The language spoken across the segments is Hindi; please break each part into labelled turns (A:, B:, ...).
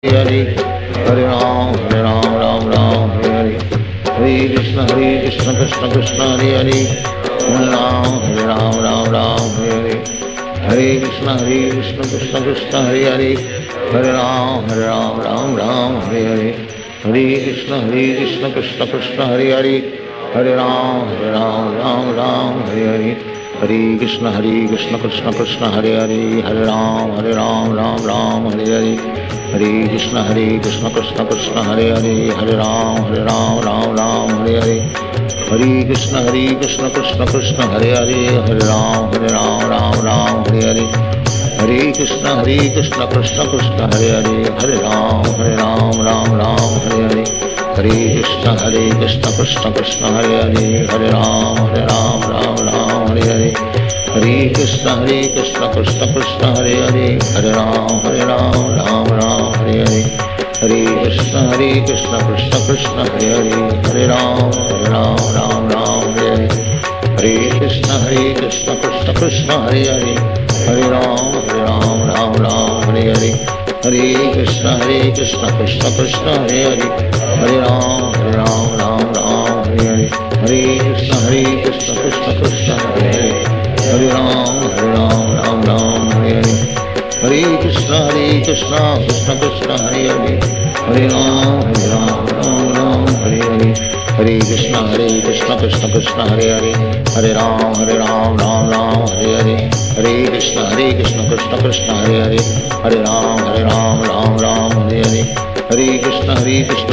A: हरे हरे राम राम राम हरे हरे हरे कृष्ण कृष्ण कृष्ण हरे हरे हरे राम राम हरे हरे हरे कृष्ण कृष्ण कृष्ण हरे हरे हरे राम राम हरे हरे हरे कृष्ण कृष्ण कृष्ण हरे हरे हरे राम राम हरे हरे हरे कृष्ण कृष्ण कृष्ण हरे हरे हरे राम राम हरे हरे हरे कृष्ण कृष्ण कृष्ण हरे हरे हरे राम राम हरे हरे हरे कृष्ण कृष्ण कृष्ण हरे हरे हरे राम राम हरे हरे हरे कृष्ण कृष्ण कृष्ण हरे हरे हरे राम राम हरे हरे हरे कृष्ण कृष्ण कृष्ण हरे हरे हरे राम हरे हरे हरे कृष्ण कृष्ण कृष्ण हरे हरे हरे राम हरे हरे हरे कृष्ण कृष्ण कृष्ण हरे हरे हरे राम हरे हरे हरे कृष्ण कृष्ण कृष्ण हरे हरे हरे राम हरे हरे हरे कृष्ण कृष्ण कृष्ण हरे हरे हरे राम हरे हरे हरे कृष्ण कृष्ण कृष्ण हरे हरे हरे राम हरे हरे हरे कृष्ण कृष्ण कृष्ण हरे हरे हरे राम हरे हरे हरे कृष्ण कृष्ण कृष्ण हरे हरे हरे राम हरे हरे हरे कृष्ण कृष्ण कृष्ण हरे हरे हरे राम हरे हरे हरे कृष्ण कृष्ण कृष्ण हरे हरे हरे राम हरे हरे हरे कृष्ण कृष्ण कृष्ण हरे हरे हरे राम हरे हरे हरे कृष्ण कृष्ण कृष्ण हरे हरे हरे राम हरे हरे हरे कृष्ण कृष्ण कृष्ण हरे हरे हरे राम हरे हरे हरे कृष्ण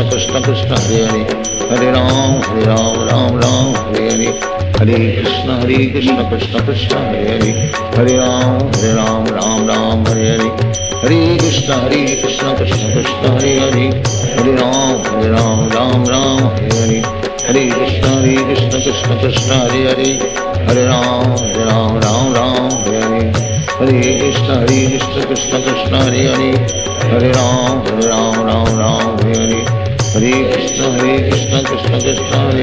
A: कृष्ण कृष्ण हरे हरे हरे राम हरे हरे हरे कृष्ण कृष्ण कृष्ण हरे हरे हरे राम हरे हरे कृष्ण कृष्ण कृष्ण हरे हरे हरे राम हरे हरे हरे कृष्ण कृष्ण कृष्ण हरे हरे हरे राम हरे हरे हरे कृष्ण कृष्ण कृष्ण हरे हरे हरे राम हरे हरे हरे कृष्ण कृष्ण कृष्ण हरे हरे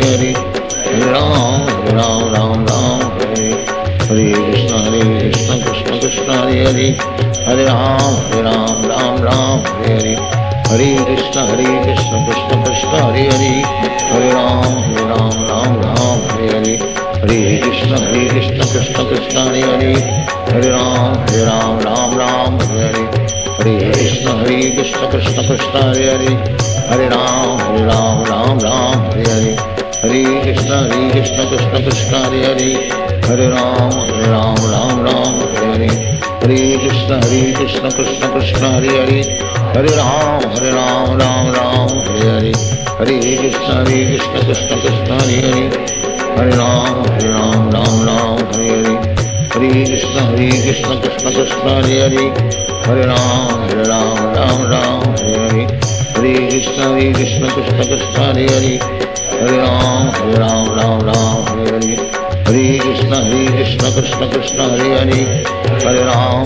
A: हरे राम हरे हरे हरे कृष्ण कृष्ण कृष्ण हरे हरे हरे राम हरे हरे हरे कृष्ण कृष्ण कृष्ण हरे हरे हरे राम हरे हरे हरे कृष्ण कृष्ण कृष्ण हरे हरे हरे राम हरे हरे हरे कृष्ण कृष्ण कृष्ण हरे हरे हरे राम हरे हरे हरे कृष्ण कृष्ण कृष्ण हरे हरे हरे राम हरे हरे हरे कृष्ण कृष्ण कृष्ण हरे हरे हरे राम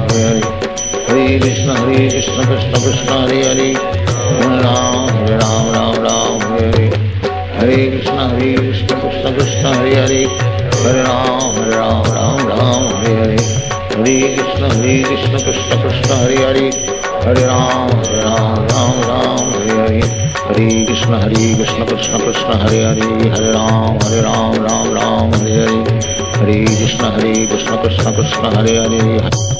A: हरे हरे हरे कृष्ण कृष्ण कृष्ण हरे हरे हरे राम हरे हरे हरे कृष्ण कृष्ण कृष्ण हरे हरे हरे राम हरे हरे हरे कृष्ण कृष्ण कृष्ण हरे हरे हरे राम हरे हरे हरे कृष्ण कृष्ण कृष्ण हरे हरे हरे राम हरे हरे हरे कृष्ण कृष्ण कृष्ण हरे हरे हरे राम हरे हरे हरे कृष्ण कृष्ण कृष्ण हरे हरे